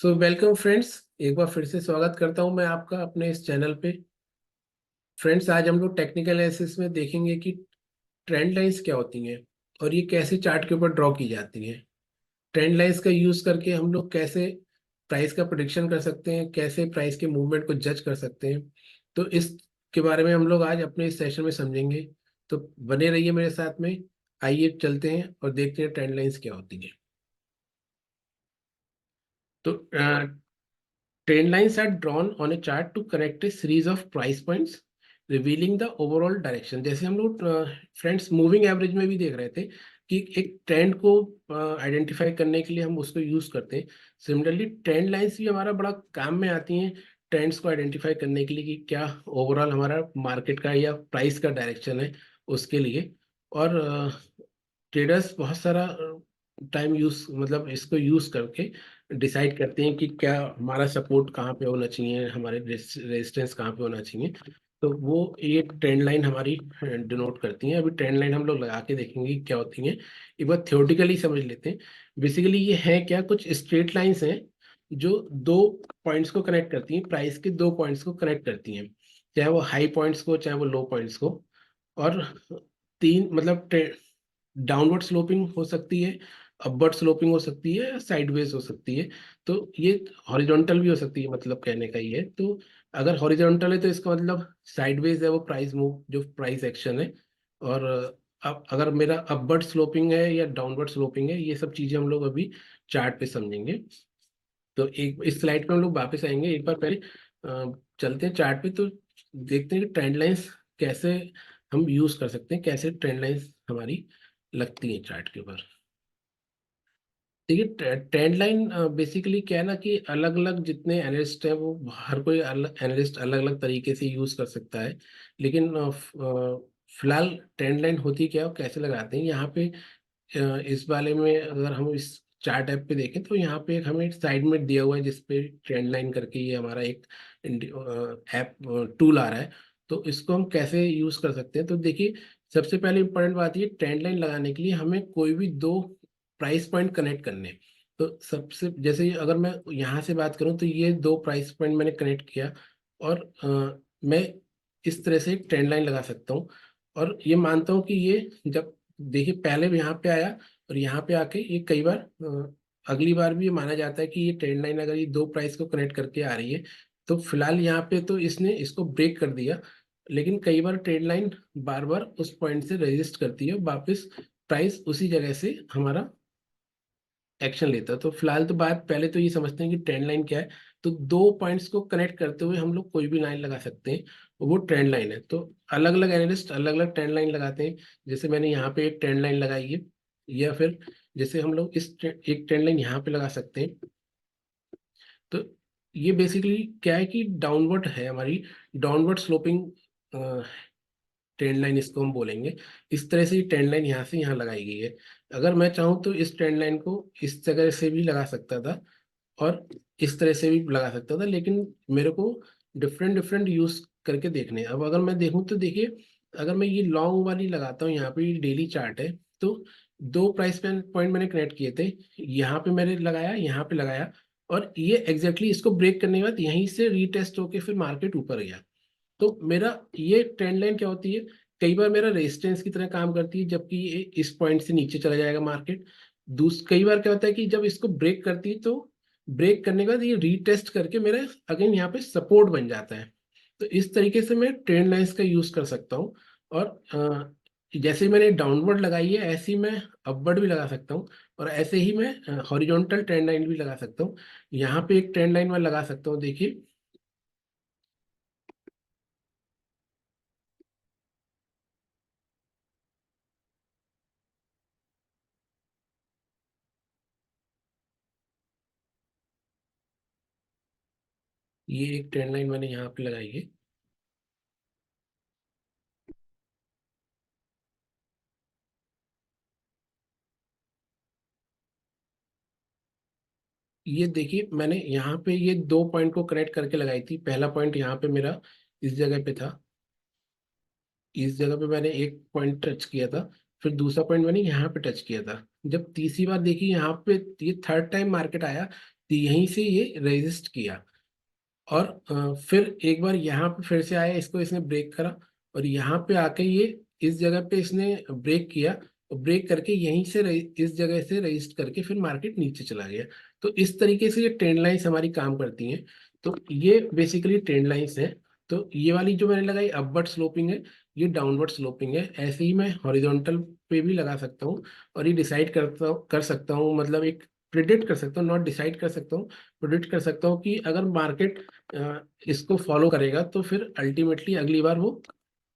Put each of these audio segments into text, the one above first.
So welcome friends. एक बार फिर से स्वागत करता हूं मैं आपका अपने इस चैनल पे। फ्रेंड्स, आज हम लोग टेक्निकल एनालिसिस में देखेंगे कि ट्रेंड लाइंस क्या होती हैं और ये कैसे चार्ट के ऊपर ड्रॉ की जाती हैं। ट्रेंड लाइंस का यूज करके हम लोग कैसे प्राइस का प्रेडिक्शन कर सकते हैं, कैसे प्राइस के मूवमेंट को जज कर सकते हैं। तो इसके बारे में हम लोग आज अपने इस सेशन में समझेंगे। तो बने रहिए मेरे साथ में। आइए चलते हैं और देखते हैं ट्रेंड लाइंस क्या होती हैं। तो trend lines are drawn on a chart to connect a series of price points, revealing the overall direction। जैसे हम लोग फ्रेंड्स मूविंग एवरेज में भी देख रहे थे कि एक ट्रेंड को आइडेंटिफाई करने के लिए हम उसको यूज करते हैं। सिमिलरली ट्रेंड लाइंस भी हमारा बड़ा काम में आती हैं ट्रेंड्स को आइडेंटिफाई करने के लिए कि क्या ओवरऑल हमारा मार्केट का या प्राइस का डायरेक्शन है उसके लिए। और ट्रेडर्स बहुत सारा टाइम यूज मतलब इसको यूज करके डिसाइड करते हैं कि क्या हमारा सपोर्ट कहाँ पे होना चाहिए, हमारे रेजिस्टेंस कहाँ पे होना चाहिए। तो वो ये ट्रेंड लाइन हमारी डिनोट करती हैं। अभी ट्रेंड लाइन हम लोग लगा के देखेंगे कि क्या होती हैं। एक बार थ्योरेटिकली समझ लेते हैं। बेसिकली ये है क्या, कुछ स्ट्रेट लाइंस हैं जो दो पॉइंट्स को कनेक्ट करती हैं, प्राइस के दो पॉइंट्स को कनेक्ट करती हैं, चाहे वो हाई पॉइंट्स को चाहे वो लो पॉइंट्स को। और तीन मतलब डाउनवर्ड स्लोपिंग हो सकती है, अपवर्ड स्लोपिंग हो सकती है, साइडवेज हो सकती है। तो ये हॉरिजॉन्टल भी हो सकती है, मतलब कहने का ये है। तो अगर हॉरिजॉन्टल है तो इसका मतलब साइडवेज है वो प्राइस मूव, जो प्राइस एक्शन है। और अब अगर मेरा अपवर्ड स्लोपिंग है या डाउनवर्ड स्लोपिंग है, ये सब चीजें हम लोग अभी चार्ट पे समझेंगे। तो एक इस स्लाइड पे हम लोग वापस आएंगे, एक बार पहले चलते हैं चार्ट पे। तो देखते हैं कि ट्रेंड लाइंस कैसे हम यूज कर सकते हैं, कैसे ट्रेंड लाइंस हमारी लगती है चार्ट के ऊपर। देखिए, ट्रेंड लाइन बेसिकली क्या है ना कि अलग अलग जितने एनालिस्ट हैं वो हर कोई एनालिस्ट अलग अलग तरीके से यूज कर सकता है। लेकिन फिलहाल ट्रेंड लाइन होती क्या है और कैसे लगाते हैं यहाँ पे। इस बारे में अगर हम इस चार्ट ऐप पे देखें तो यहाँ पे एक हमें साइड में दिया हुआ है जिसपे ट्रेंड लाइन करके ये हमारा एक ऐप टूल आ रहा है। तो इसको हम कैसे यूज कर सकते हैं, तो देखिए सबसे पहले इंपॉर्टेंट बात ये, ट्रेंड लाइन लगाने के लिए हमें कोई भी दो प्राइस पॉइंट कनेक्ट करने हैं। तो सबसे जैसे अगर मैं यहाँ से बात करूँ तो ये दो प्राइस पॉइंट मैंने कनेक्ट किया और मैं इस तरह से एक ट्रेंड लाइन लगा सकता हूँ। और ये मानता हूँ कि ये जब देखिए पहले भी यहाँ पे आया और यहाँ पे आके ये कई बार अगली बार भी ये माना जाता है कि ये ट्रेंड लाइन अगर ये दो प्राइस को कनेक्ट करके आ रही है तो फिलहाल यहाँ पे तो इसने इसको ब्रेक कर दिया। लेकिन कई बार ट्रेंड लाइन बार बार उस पॉइंट से रेजिस्ट करती है, वापस प्राइस उसी जगह से हमारा एक्शन लेता है। तो फिलहाल तो बात पहले तो ये समझते हैं कि ट्रेंड लाइन क्या है। तो दो पॉइंट्स को कनेक्ट करते हुए हम लोग कोई भी लाइन लगा सकते हैं, वो ट्रेंड लाइन है। तो अलग अलग एनालिस्ट अलग अलग ट्रेंड लाइन लगाते हैं। जैसे मैंने यहाँ पे एक ट्रेंड लाइन लगाई है, या फिर जैसे हम लोग एक ट्रेंड लाइन यहाँ पे लगा सकते हैं। तो ये बेसिकली क्या है कि डाउनवर्ड है हमारी, डाउनवर्ड स्लोपिंग ट्रेंड लाइन इसको हम बोलेंगे। इस तरह से ये ट्रेंड लाइन यहाँ से यहाँ लगाई गई है। अगर मैं चाहूँ तो इस ट्रेंड लाइन को इस जगह से भी लगा सकता था और इस तरह से भी लगा सकता था, लेकिन मेरे को डिफरेंट डिफरेंट यूज करके देखने हैं। अब अगर मैं देखूँ तो देखिए, अगर मैं ये लॉन्ग वाली लगाता हूँ, यहाँ पे ये डेली चार्ट है। तो दो प्राइस पॉइंट मैंने कनेक्ट किए थे, यहाँ पे मैंने लगाया, यहाँ पे लगाया। और ये एग्जैक्टली इसको ब्रेक करने के बाद यहीं से रीटेस्ट होके फिर मार्केट ऊपर गया। तो मेरा ये ट्रेंड लाइन क्या होती है, कई बार मेरा रेजिस्टेंस की तरह काम करती है, जबकि ये इस पॉइंट से नीचे चला जाएगा मार्केट। कई बार क्या होता है कि जब इसको ब्रेक करती है तो ब्रेक करने के बाद ये रीटेस्ट करके मेरा अगेन यहाँ पे सपोर्ट बन जाता है। तो इस तरीके से मैं ट्रेंड लाइंस का यूज कर सकता हूँ। और जैसे ही मैंने डाउनवर्ड लगाई है ऐसे ही मैं अपवर्ड भी लगा सकता हूँ। और ऐसे ही मैं हॉरिजॉन्टल ट्रेंड लाइन भी लगा सकता हूँ। यहाँ पे एक ट्रेंड लाइन मैं लगा सकता हूँ, देखिए। ये एक ट्रेंड लाइन मैंने यहाँ पे लगाई है। ये देखिए मैंने यहाँ पे ये दो पॉइंट को कनेक्ट करके लगाई थी। पहला पॉइंट यहाँ पे मेरा इस जगह पे था, इस जगह पे मैंने एक पॉइंट टच किया था। फिर दूसरा पॉइंट मैंने यहाँ पे टच किया था। जब तीसरी बार देखी यहाँ पे, ये थर्ड टाइम मार्केट आया, यहीं से ये रेजिस्ट किया, और फिर एक बार यहाँ पे फिर से आया, इसको इसने ब्रेक करा, और यहाँ पे आके ये इस जगह पे इसने ब्रेक किया, और ब्रेक करके यहीं से इस जगह से रजिस्ट करके फिर मार्केट नीचे चला गया। तो इस तरीके से ये ट्रेंड लाइंस हमारी काम करती हैं। तो ये बेसिकली ट्रेंड लाइंस है। तो ये वाली जो मैंने लगाई अपवर्ड स्लोपिंग है, ये डाउनवर्ड स्लोपिंग है। ऐसे ही मैं हॉरिजॉन्टल पे भी लगा सकता हूँ, और ये डिसाइड कर सकता हूँ, मतलब एक प्रिडिक्ट कर सकता हूँ, नॉट डिसाइड कर सकता हूँ, प्रिडिक्ट कर सकता हूँ कि अगर मार्केट इसको फॉलो करेगा तो फिर अल्टीमेटली अगली बार वो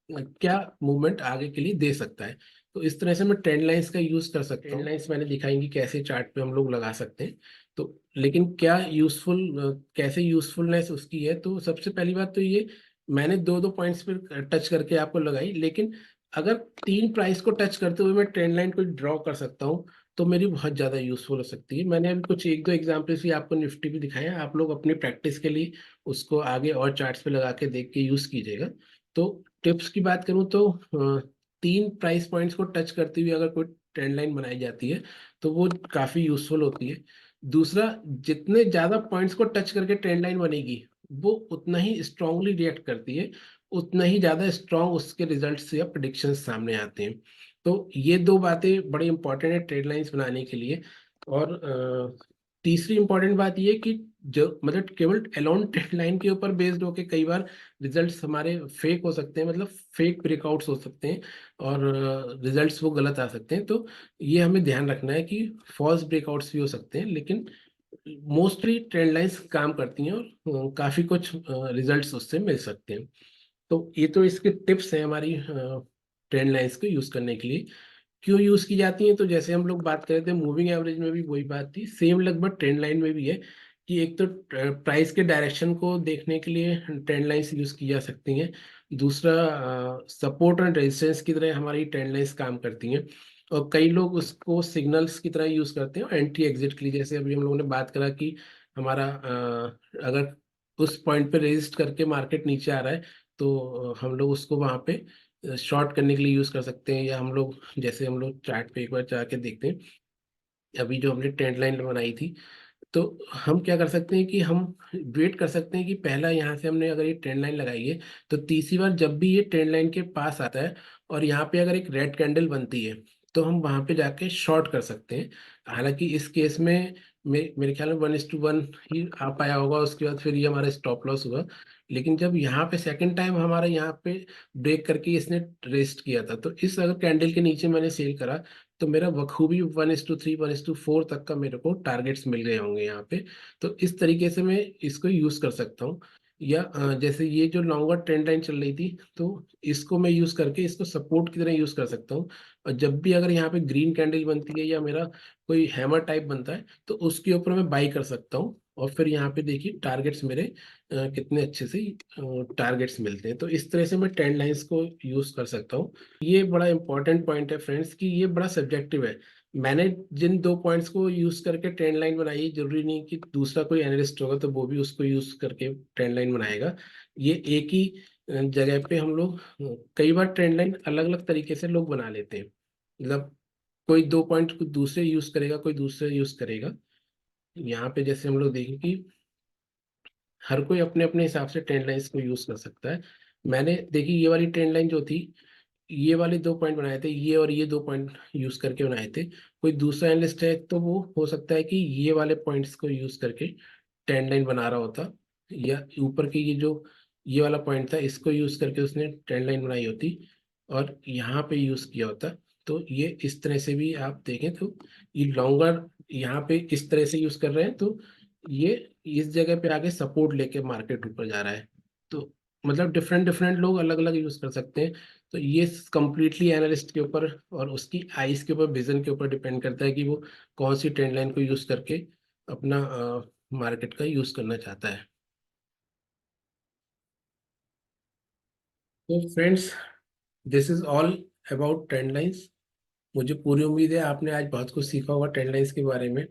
क्या मूवमेंट आगे के लिए दे सकता है। तो इस तरह से मैं ट्रेंड लाइंस का यूज कर सकता हूँ। ट्रेंड लाइंस मैंने दिखाएंगी कैसे चार्ट पे हम लोग लगा सकते हैं। तो लेकिन क्या यूजफुल, कैसे यूजफुलनेस उसकी है, तो सबसे पहली बात तो ये, मैंने दो दो पॉइंट्स पर टच करके आपको लगाई, लेकिन अगर तीन प्राइस को टच करते हुए मैं ट्रेंड लाइन को ड्रॉ कर सकता हूँ तो मेरी बहुत ज़्यादा यूजफुल हो सकती है। मैंने अभी कुछ एक दो एग्जाम्पल्स भी आपको निफ्टी भी दिखाए हैं, आप लोग अपनी प्रैक्टिस के लिए उसको आगे और चार्ट्स पे लगा के देख के यूज कीजिएगा। तो टिप्स की बात करूं तो तीन प्राइस पॉइंट्स को टच करते हुए अगर कोई ट्रेंड लाइन बनाई जाती है तो वो काफ़ी यूजफुल होती है। दूसरा, जितने ज़्यादा पॉइंट्स को टच करके ट्रेंड लाइन बनेगी वो उतना ही स्ट्रांगली रिएक्ट करती है, उतना ही ज़्यादा स्ट्रांग उसके रिजल्ट्स या प्रिडिक्शंस सामने आते हैं। तो ये दो बातें बड़ी इंपॉर्टेंट है ट्रेड लाइंस बनाने के लिए। और तीसरी इंपॉर्टेंट बात ये कि जो मतलब केवल अलोन ट्रेड लाइन के ऊपर बेस्ड होके कई बार रिजल्ट्स हमारे फेक हो सकते हैं, मतलब फेक ब्रेकआउट्स हो सकते हैं, और रिजल्ट्स वो गलत आ सकते हैं। तो ये हमें ध्यान रखना है कि फॉल्स ब्रेकआउट्स भी हो सकते हैं, लेकिन मोस्टली ट्रेंड लाइंस काम करती हैं, और काफ़ी कुछ रिजल्ट्स उससे मिल सकते हैं। तो ये तो इसके टिप्स हैं हमारी ट्रेंड लाइंस को यूज़ करने के लिए। क्यों यूज़ की जाती हैं, तो जैसे हम लोग बात कर रहे थे मूविंग एवरेज में भी वही बात थी, सेम लगभग ट्रेंड लाइन में भी है, कि एक तो प्राइस के डायरेक्शन को देखने के लिए ट्रेंड लाइंस यूज़ की जा सकती हैं। दूसरा, सपोर्ट एंड रेजिस्टेंस की तरह हमारी ट्रेंड लाइंस काम करती हैं, और कई लोग उसको सिग्नल्स की तरह यूज़ करते हैं एंट्री एग्जिट के लिए। जैसे अभी हम लोगों ने बात करा कि हमारा अगर उस पॉइंट पे रेजिस्ट करके मार्केट नीचे आ रहा है तो हम लोग उसको वहाँ पे शॉर्ट करने के लिए यूज़ कर सकते हैं, या हम लोग जैसे हम लोग चार्ट पे एक बार जाके देखते हैं, अभी जो हमने ट्रेंड लाइन बनाई थी, तो हम क्या कर सकते हैं कि हम वेट कर सकते हैं कि पहला यहाँ से हमने अगर ये ट्रेंड लाइन लगाई है, तो तीसरी बार जब भी ये ट्रेंड लाइन के पास आता है और यहाँ पे अगर एक रेड कैंडल बनती है तो हम वहाँ पे जाके शॉर्ट कर सकते हैं। हालांकि इस केस में मेरे ख्याल में 1:1 ही आ पाया होगा, उसके बाद फिर ये हमारा स्टॉप लॉस हुआ। लेकिन जब यहाँ पे सेकंड टाइम हमारा यहाँ पे ब्रेक करके इसने रेस्ट किया था, तो इस अगर कैंडल के नीचे मैंने सेल करा तो मेरा बखूबी 1:3 1:4 तक का मेरे को टारगेट्स मिल गए होंगे यहाँ पे। तो इस तरीके से मैं इसको यूज कर सकता हूँ। या जैसे ये जो लॉन्गर ट्रेंड लाइन चल रही थी, तो इसको मैं यूज करके इसको सपोर्ट की तरह यूज कर सकता हूँ। और जब भी अगर यहाँ पे ग्रीन कैंडल बनती है या मेरा कोई हैमर टाइप बनता है तो उसके ऊपर मैं बाई कर सकता हूँ, और फिर यहाँ पे देखिए टारगेट्स मेरे कितने अच्छे से टारगेट्स मिलते हैं। तो इस तरह से मैं ट्रेंड लाइंस को यूज कर सकता हूँ। ये बड़ा इंपॉर्टेंट पॉइंट है फ्रेंड्स, कि ये बड़ा सब्जेक्टिव है। मैंने जिन दो पॉइंट्स को यूज करके ट्रेंड लाइन बनाई, जरूरी नहीं कि दूसरा कोई एनालिस्ट होगा तो वो भी उसको यूज करके ट्रेंड लाइन बनाएगा। ये एक ही जगह पे हम लोग कई बार ट्रेंड लाइन अलग अलग तरीके से लोग बना लेते हैं, मतलब कोई दो पॉइंट को दूसरे यूज करेगा, कोई दूसरे यूज करेगा। यहाँ पे जैसे हम लोग देखें कि हर कोई अपने अपने हिसाब से ट्रेंड लाइंस को यूज कर सकता है। मैंने देखी ये वाली ट्रेंड लाइन जो थी, ये वाले दो पॉइंट बनाए थे, ये और ये दो पॉइंट यूज करके बनाए थे। कोई दूसरा एनालिस्ट है तो वो हो सकता है कि ये वाले पॉइंट्स को यूज करके ट्रेंड लाइन बना रहा होता, या ऊपर के ये जो ये वाला पॉइंट था इसको यूज करके उसने ट्रेंड लाइन बनाई होती और यहाँ पे यूज किया होता। तो ये इस तरह से भी आप देखें तो ये लॉन्गर यहाँ पे इस तरह से यूज कर रहे हैं, तो ये इस जगह पे आके सपोर्ट लेके मार्केट ऊपर जा रहा है। तो मतलब डिफरेंट डिफरेंट लोग अलग अलग यूज कर सकते हैं। तो ये कंप्लीटली एनालिस्ट के ऊपर और उसकी आइज के ऊपर, विजन के ऊपर डिपेंड करता है कि वो कौन सी ट्रेंड लाइन को यूज करके अपना मार्केट का यूज करना चाहता है। तो friends, this is all about trend lines. मुझे पूरी उम्मीद है आपने आज बहुत कुछ सीखा होगा ट्रेंड लाइंस के बारे में।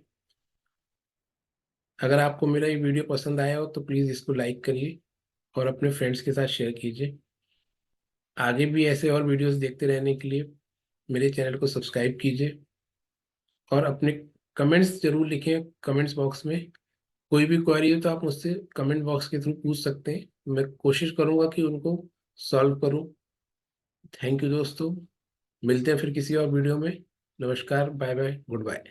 अगर आपको मेरा ये वीडियो पसंद आया हो तो प्लीज़ इसको लाइक करिए और अपने फ्रेंड्स के साथ शेयर कीजिए। आगे भी ऐसे और वीडियोस देखते रहने के लिए मेरे चैनल को सब्सक्राइब कीजिए, और अपने कमेंट्स जरूर लिखें कमेंट्स बॉक्स में कोई भी क्वेरी हो तो आप मुझसे कमेंट बॉक्स के थ्रू पूछ सकते हैं, मैं कोशिश करूंगा कि उनको सॉल्व करूं। थैंक यू दोस्तों, मिलते हैं फिर किसी और वीडियो में। नमस्कार, बाय बाय, गुड बाय।